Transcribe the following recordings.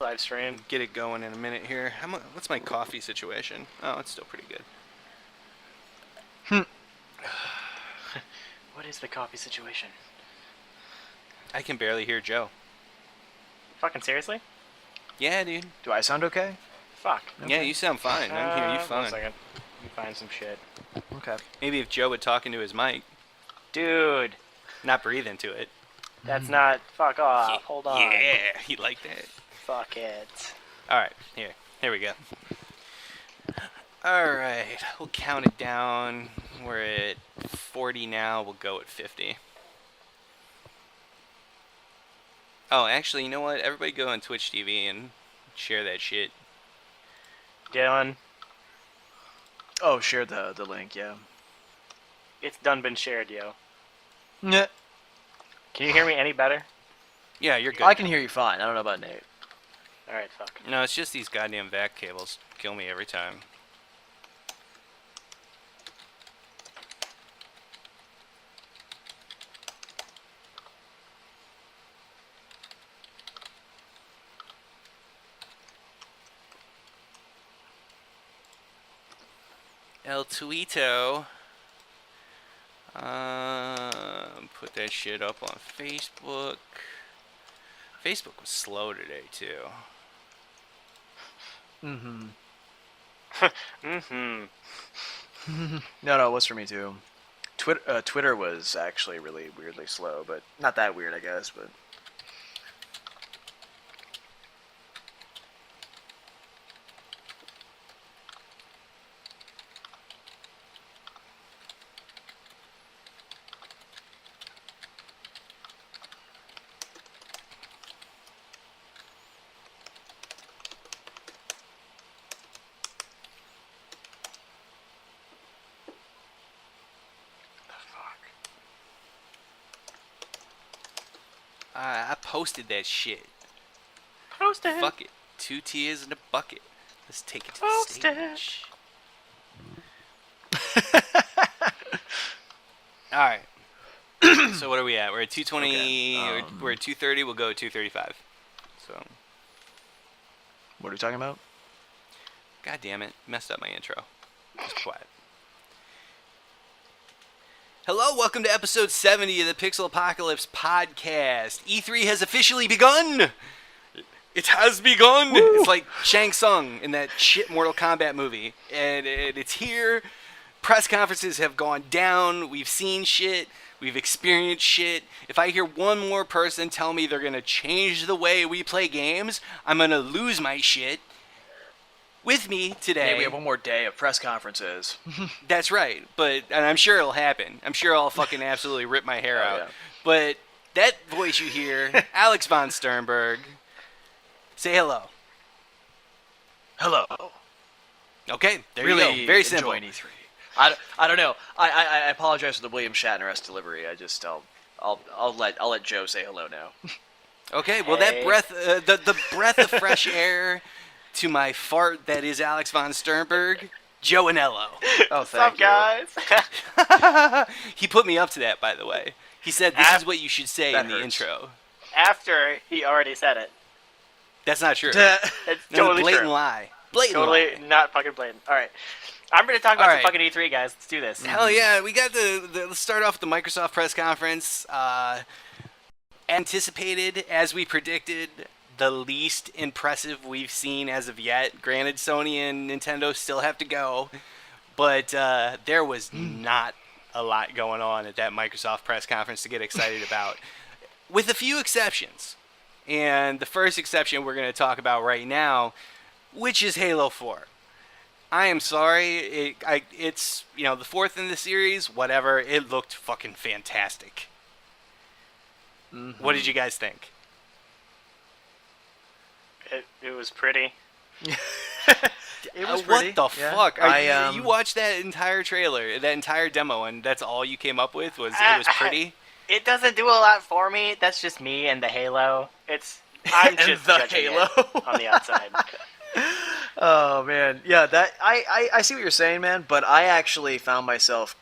live stream. Get it going in a minute here. What's my coffee situation? Oh, it's still pretty good. What is the coffee situation? I can barely hear Joe. Fucking seriously? Yeah, dude. Do I sound okay? Fuck. Yeah, you sound fine. I can hear you 1 fine. second. Let me find some shit. Okay. Maybe if Joe would talk into his mic, Dude, not breathe into it. that's not... Fuck off. Hold on. Yeah, he liked that. Fuck it. All right, here we go. All right, we'll count it down. We're at 40 now. We'll go at 50. Oh, actually, you know what? Everybody go on Twitch TV and share that shit. Dylan, Oh, share the link, yeah. it's done been shared, yo. Yeah. Can you hear me any better? Yeah, you're good. I can hear you fine. I don't know about Nate. Alright, fuck. No, it's just these goddamn vac cables kill me every time. El Tuito. Put that shit up on Facebook. Facebook was slow today, too. Mm-hmm. Mm-hmm. No, it was for me too. Twitter was actually really weirdly slow, but not that weird, I guess. But I posted that shit. Post it. Fuck it. 2 tears in a bucket. Let's take it to Post the it. stage. Alright. So what are we at? We're at 220. Okay, We're at 230. We'll go at 235. So, what are we talking about? god damn it. Messed up my intro. Just quiet. Hello, welcome to episode 70 of the Pixel Apocalypse podcast. E3 has officially begun! It has begun! Woo! It's like Shang Tsung in that shit Mortal Kombat movie. And it's here. Press conferences have gone down. We've seen shit. We've experienced shit. If I hear one more person tell me they're gonna change the way we play games, I'm gonna lose my shit. With me today... Hey, we have one more day of press conferences. That's right, and I'm sure it'll happen. I'm sure I'll fucking absolutely rip my hair out. Yeah. But that voice you hear, Alex von Sternberg, say hello. Hello. Okay, there Really you go. Very simple. enjoying E3. I don't know. I apologize for the William Shatner-esque delivery. I'll let Joe say hello now. Okay, well Hey. that breath, the breath of fresh air to my fart that is Alex von Sternberg, Joe Anello. Oh, What's up, guys? He put me up to that, by the way. He said this is what you should say That in the hurts. intro. After he already said it. That's not true. It's No, totally blatant true. lie. Blatant Totally lie. not fucking blatant. Alright. I'm going to talk about Alright. some fucking E3, guys. Let's do this. Hell yeah, we got let's start off with the Microsoft press conference. Anticipated, as we predicted, the least impressive we've seen as of yet. Granted, Sony and Nintendo still have to go, but there was not a lot going on at that Microsoft press conference to get excited about, with a few exceptions. And the first exception we're going to talk about right now, which is Halo 4. I am sorry, it's, the fourth in the series, whatever, it looked fucking fantastic. Mm-hmm. What did you guys think? It was pretty. It was pretty. What the yeah. fuck? I You watched that entire trailer, that entire demo, and that's all you came up with was it was pretty? It doesn't do a lot for me. That's just me and the Halo. I'm And just the judging Halo. it on the outside. Oh man, yeah. That I see what you're saying, man. But I actually found myself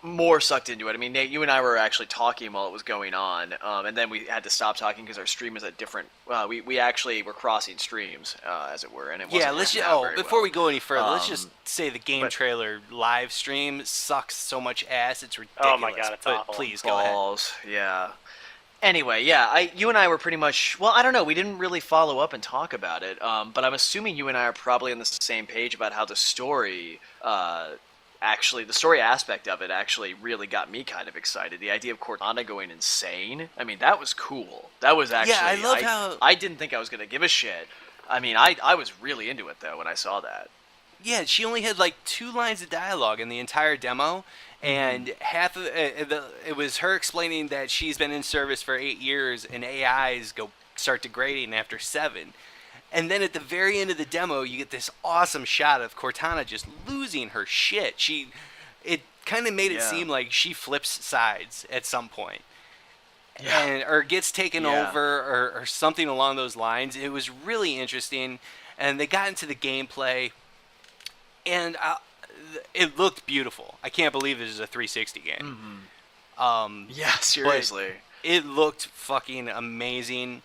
more sucked into it. I mean, Nate, you and I were actually talking while it was going on, and then we had to stop talking because our stream was at different. We actually were crossing streams, as it were, and it wasn't. Yeah, let's working just. out Oh, very before well. we go any further, let's just say the game but- trailer live stream sucks so much ass. It's ridiculous. Oh my God, it's but awful. please go ahead. Balls, yeah. Anyway, yeah, you and I were pretty much. Well, I don't know. We didn't really follow up and talk about it, but I'm assuming you and I are probably on the same page about how the story. Actually, the story aspect of it actually really got me kind of excited. The idea of Cortana going insane. I mean, that was cool. That was actually. I love how- I didn't think I was gonna give a shit. I mean, I was really into it though when I saw that. Yeah, she only had like 2 lines of dialogue in the entire demo, and half of it was her explaining that she's been in service for 8 years and AIs start degrading after 7. And then at the very end of the demo, you get this awesome shot of Cortana just losing her shit. It kind of made it Yeah. seem like she flips sides at some point. Yeah. Or gets taken Yeah. over or something along those lines. It was really interesting, and they got into the gameplay, and it looked beautiful. I can't believe this is a 360 game. Yeah, seriously. It looked fucking amazing.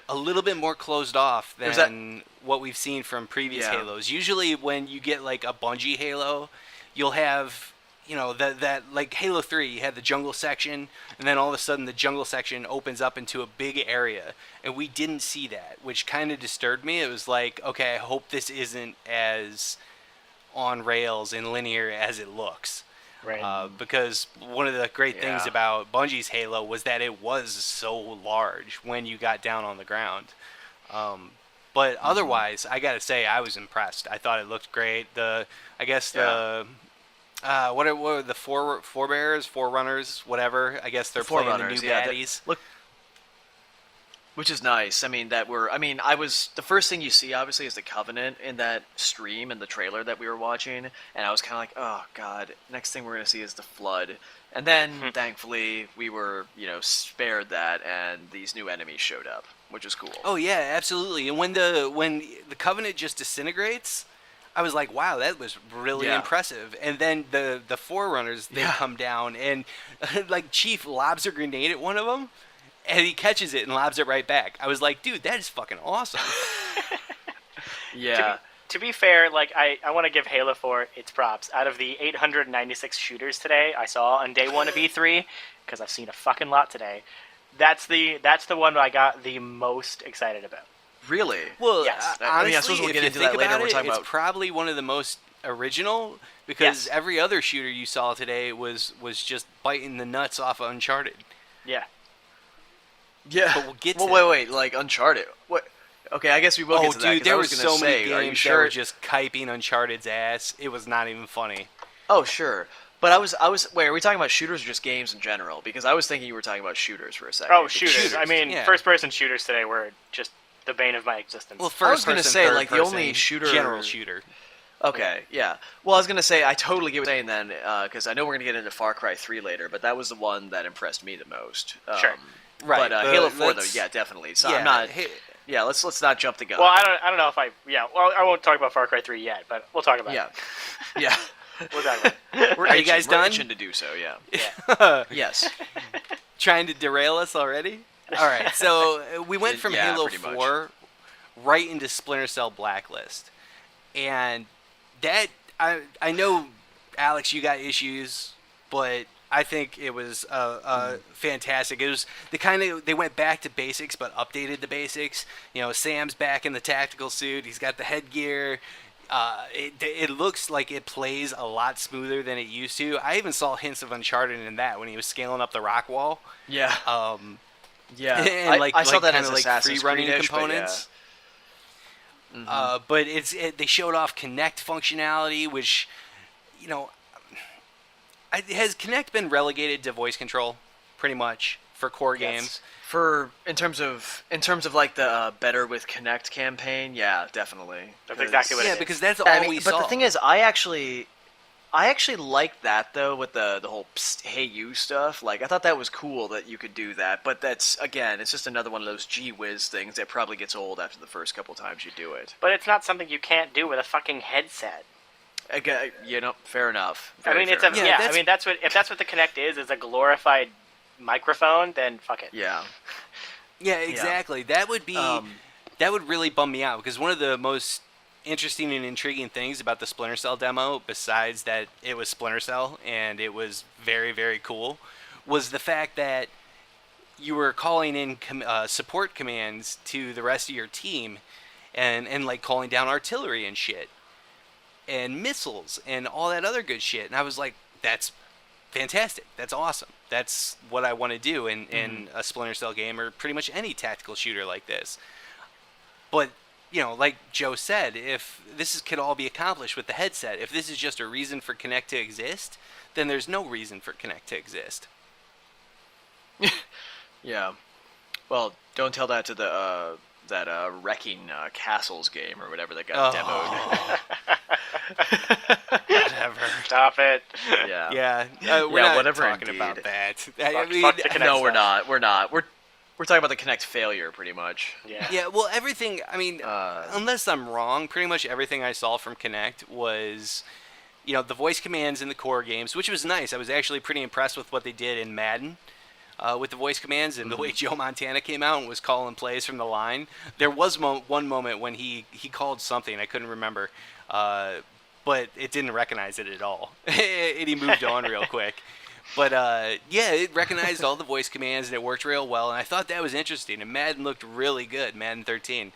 A little bit more closed off Was that- than what we've seen from previous Yeah. Halos. Usually when you get like a Bungie Halo, you'll have, that like Halo 3, you had the jungle section, and then all of a sudden the jungle section opens up into a big area, and we didn't see that, which kind of disturbed me. It was like, okay, I hope this isn't as on rails and linear as it looks. Right. Because one of the great things Yeah. about Bungie's Halo was that it was so large when you got down on the ground. But otherwise, I gotta say, I was impressed. I thought it looked great. What are the forerunners, whatever? I guess they're playing the new Forerunners, yeah, baddies. look, which is nice. I mean, I was the first thing you see obviously is the Covenant in that stream and the trailer that we were watching, and I was kind of like, oh god, next thing we're gonna see is the Flood, and then thankfully we were spared that, and these new enemies showed up, which was cool. Oh yeah, absolutely. And when the Covenant just disintegrates, I was like, wow, that was really Yeah. impressive. And then the Forerunners, they Yeah. come down, and like Chief lobs a grenade at one of them, and he catches it and lobs it right back. I was like, dude, that is fucking awesome. Yeah. To be fair, like I want to give Halo 4 its props. Out of the 896 shooters today I saw on day 1 of E3, because I've seen a fucking lot today, that's the one I got the most excited about. Really? Well, Yes. I mean, I honestly, suppose we'll if get you into think that later. about We're it, talking it's about- probably one of the most original, because Yes. every other shooter you saw today was just biting the nuts off of Uncharted. Yeah. Yeah. But we'll get to Well, that. wait, like Uncharted. What? Okay, I guess we will Oh, get to that. dude, 'cause I there was were gonna so many say, are you games that sure? were just kyping Uncharted's ass. It was not even funny. Oh, sure. But I was. Wait, are we talking about shooters or just games in general? Because I was thinking you were talking about shooters for a second. Oh, But shooters. I mean, yeah. first-person shooters today were just the bane of my existence. Well, I was gonna gonna say, like, the only shooter- general shooter. Okay, yeah. Well, I was gonna say I totally get what you're saying then, because I know we're gonna get into Far Cry 3 later, but that was the one that impressed me the most. Sure. Right, But the- Halo 4 though, let's- yeah, definitely. So yeah, I'm not. hey- Yeah, let's not jump the gun. well, I don't know if I won't talk about Far Cry 3 yet, but we'll talk about Yeah. it. Yeah. We'll talk about it. We're Are you itching- guys we're done? itching to do so, yeah. Yeah. Yes. Trying to derail us already? All right, so we went from Yeah, Halo pretty much. 4 right into Splinter Cell Blacklist. And that, I know, Alex, you got issues, but I think it was fantastic. It was they went back to basics, but updated the basics. Sam's back in the tactical suit. He's got the headgear. It looks like it plays a lot smoother than it used to. I even saw hints of Uncharted in that when he was scaling up the rock wall. Yeah. Yeah. And I saw that kinda as like Assassin's free running Creed-ish, but components. But they showed off Kinect functionality, which, has Kinect been relegated to voice control, pretty much for core Yes. games? For in terms of like the Better with Connect campaign, yeah, definitely. That's exactly what it Yeah, is. because that's all I mean, we but saw. the thing is, I actually like that though with the whole psst, hey you stuff. Like I thought that was cool that you could do that, but that's again, it's just another one of those gee whiz things that probably gets old after the first couple times you do it. But it's not something you can't do with a fucking headset. Again, fair enough. I mean, it's fair a enough. yeah. I mean, that's what if that's what the Kinect is a glorified microphone. Then fuck it. Yeah. Yeah, exactly. That would be that would really bum me out because one of the most interesting and intriguing things about the Splinter Cell demo, besides that it was Splinter Cell and it was very, very cool, was the fact that you were calling in support commands to the rest of your team and like calling down artillery and shit and missiles and all that other good shit. And I was like, that's fantastic. That's awesome. That's what I want to do in a Splinter Cell game or pretty much any tactical shooter like this. But, like Joe said, if this could all be accomplished with the headset, if this is just a reason for Kinect to exist, then there's no reason for Kinect to exist. Yeah. Well, don't tell that to the that Wrecking Castles game or whatever that got demoed. Whatever. Stop it. Yeah. Yeah. We're not whatever talking indeed. about that. Fuck the Kinect No, we're stuff. not. We're not. We're talking about the Kinect failure, pretty much. Yeah. Yeah, well, everything, I mean, unless I'm wrong, pretty much everything I saw from Kinect was, the voice commands in the core games, which was nice. I was actually pretty impressed with what they did in Madden with the voice commands and the way Joe Montana came out and was calling plays from the line. There was one moment when he called something, I couldn't remember, but it didn't recognize it at all. And he moved on real quick. But, it recognized all the voice commands, and it worked real well, and I thought that was interesting, and Madden looked really good, Madden 13.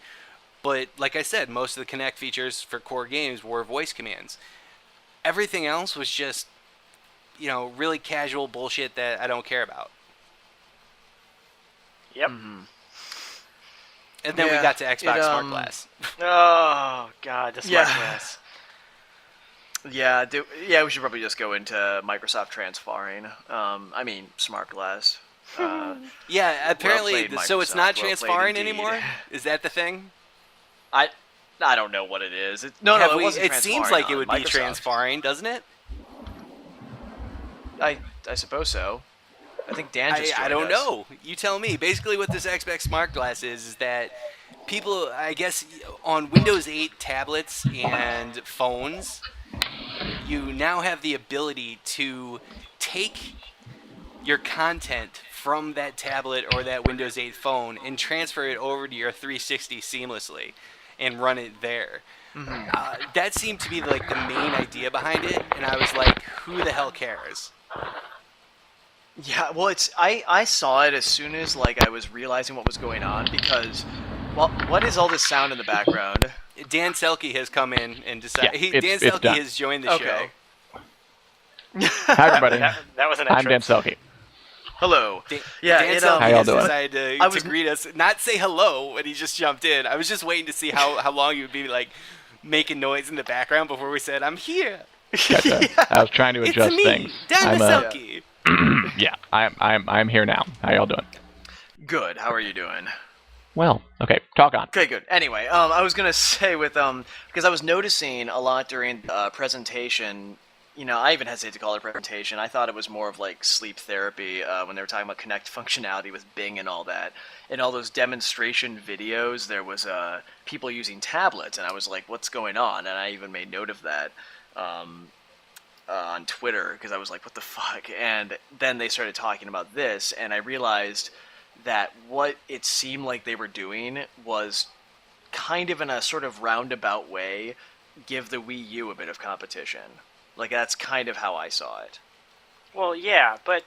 But, like I said, most of the Kinect features for core games were voice commands. Everything else was just, really casual bullshit that I don't care about. Yep. And then we got to Xbox Smart Glass. Oh god, the smart glass. Yeah, we should probably just go into Microsoft transferring. Smart glass. Yeah, apparently, played, so it's Microsoft. not Well played transferring indeed. anymore? Is that the thing? I don't know what it is. No, it wasn't. It seems transferring like it on would be Microsoft. transferring, doesn't it? I suppose so. I think Dan just I joined don't us. know. You tell me. Basically, what this Xbox Smart Glass is that people, I guess, on Windows 8 tablets and phones, you now have the ability to take your content from that tablet or that Windows 8 phone and transfer it over to your 360 seamlessly and run it there. That seemed to be like the main idea behind it, and I was like, who the hell cares? Yeah, well, I saw it as soon as I was realizing what was going on because, well, what is all this sound in the background? Dan Selke has come in and decided. Yeah, Dan it's Selke done. has joined the show. Hi, everybody. That was an I'm Dan entrance. Selke. Hello. Dan Yeah, Selke How y'all has doing? decided I to was- greet us, not say hello when he just jumped in. I was just waiting to see how long you would be making noise in the background before we said, "I'm here." Gotcha. I was trying to adjust It's me, things. Dan I'm, Selke. yeah, I'm here now. How y'all doing? Good. How are you doing? Well, okay, talk on. Okay, good. Anyway, I was gonna say because I was noticing a lot during the presentation. I even hesitate to call it a presentation. I thought it was more of sleep therapy when they were talking about Kinect functionality with Bing and all that. In all those demonstration videos, there was people using tablets, and I was like, "What's going on?" And I even made note of that on Twitter because I was like, "What the fuck?" And then they started talking about this, and I realized that what it seemed like they were doing was kind of in a sort of roundabout way give the Wii U a bit of competition. That's kind of how I saw it. Well, yeah, but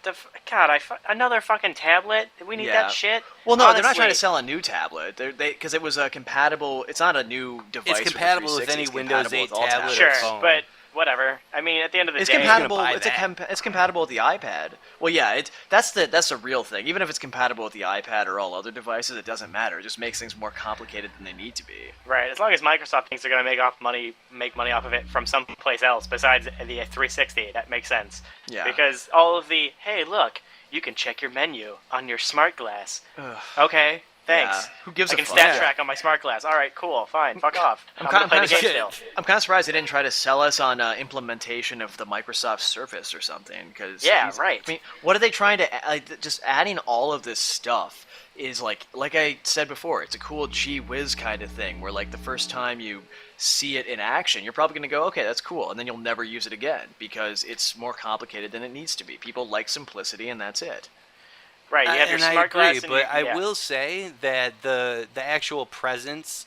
another fucking tablet? We need Yeah. that shit? Well, no, they're not Honestly. trying to sell a new tablet. Because it was compatible. It's not a new device. It's for compatible with 360, any it's Windows compatible 8 with all tablet or Sure, tablets. phone. but whatever. I mean, at the end of the It's day... compatible. buy It's that. it's compatible with the iPad. Well, yeah, that's the real thing. Even if it's compatible with the iPad or all other devices, it doesn't matter. It just makes things more complicated than they need to be. Right, as long as Microsoft thinks they're going to make money off of it from someplace else besides the 360, that makes sense. Yeah. Because all of the, hey, look, you can check your menu on your smart glass. Ugh. Okay, Thanks. Yeah. Who gives I a can fuck? stat Yeah. track on my smart glass. All right, cool, fine, fuck off. I'm kinda- gonna play the game kinda- still. I'm kind of surprised they didn't try to sell us on implementation of the Microsoft Surface or something. Cause Yeah, right. I mean, what are they trying to just adding all of this stuff is like I said before, it's a cool gee whiz kind of thing where like the first time you see it in action, you're probably going to go, okay, that's cool, and then you'll never use it again because it's more complicated than it needs to be. People like simplicity, and that's it. Right, you have your and I smart agree, glass and but I yeah. will say that the actual presence